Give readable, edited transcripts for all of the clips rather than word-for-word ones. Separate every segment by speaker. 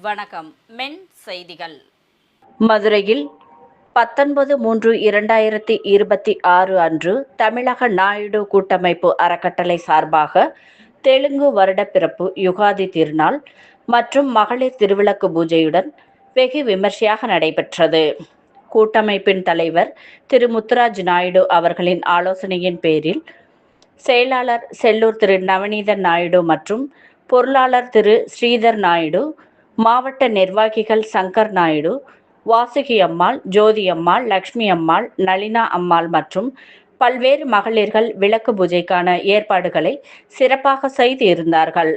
Speaker 1: வணக்கம். மென் செய்திகள்.
Speaker 2: மதுரையில் 19/3/2026 அன்று தமிழக நாயுடு கூட்டமைப்பு அறக்கட்டளை சார்பாக தெலுங்கு வருடப்பிறப்பு யுகாதி திருநாள் மற்றும் மகளிர் திருவிளக்கு பூஜையுடன் வெகு விமர்சையாக நடைபெற்றது. கூட்டமைப்பின் தலைவர் திரு முத்துராஜ் நாயுடு அவர்களின் ஆலோசனையின் பேரில் செயலாளர் செல்லூர் திரு நவநீதன் நாயுடு மற்றும் பொருளாளர் திரு ஸ்ரீதர் நாயுடு, மாவட்ட நிர்வாகிகள் சங்கர் நாயுடு, வாசுகி அம்மாள், ஜோதி அம்மாள், லட்சுமி அம்மாள், நளினா அம்மாள் மற்றும் பல்வேறு மகளிர்கள் விளக்கு பூஜைக்கான ஏற்பாடுகளை சிறப்பாக செய்து இருந்தார்கள்.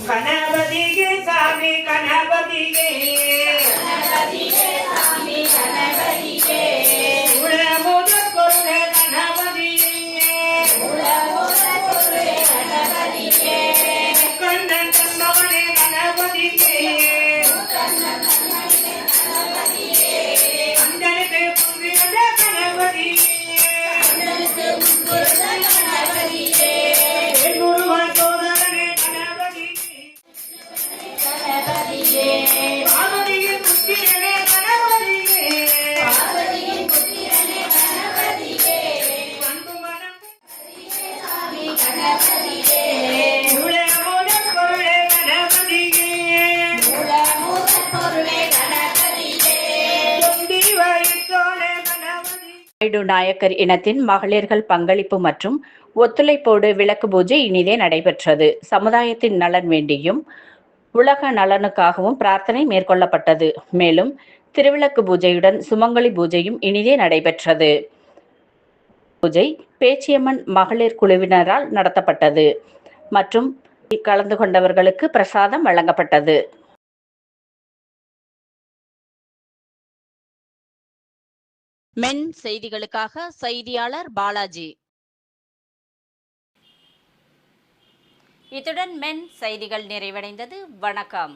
Speaker 3: கணபதியே சாமி கணபதியே சாமி கணபதியே உலமுத பொருளே கணபதியே கண்ணன் தன்னவனே கணபதியே அண்டனுக்கு புரிந்த கணபதியே குருவன் சோதரனே கணபதியே பார்வதியின் புத்திரனே கணபதியே அன்பு மனம் உலமுதற் பொருளே கணபதியே தொண்டி வயிற்றோனே கணபதியே.
Speaker 2: நாயுடு நாயக்கர் இனத்தின் மகளிர்கள் பங்களிப்பு மற்றும் ஒத்துழைப்போடு விளக்கு பூஜை இனிதே நடைபெற்றது. சமுதாயத்தின் நலன் வேண்டியும் உலக நலனுக்காகவும் பிரார்த்தனை மேற்கொள்ளப்பட்டது. மேலும் திருவிளக்கு பூஜையுடன் சுமங்கலி பூஜையும் இனிதே நடைபெற்றது. பூஜை பேச்சியம்மன் மகளிர் குழுவினரால் நடத்தப்பட்டது மற்றும் கலந்து கொண்டவர்களுக்கு பிரசாதம் வழங்கப்பட்டது.
Speaker 1: மென் செய்திகளுக்காக செய்தியாளர் பாலாஜி. இத்துடன் மென் செய்திகள் நிறைவடைந்தது. வணக்கம்.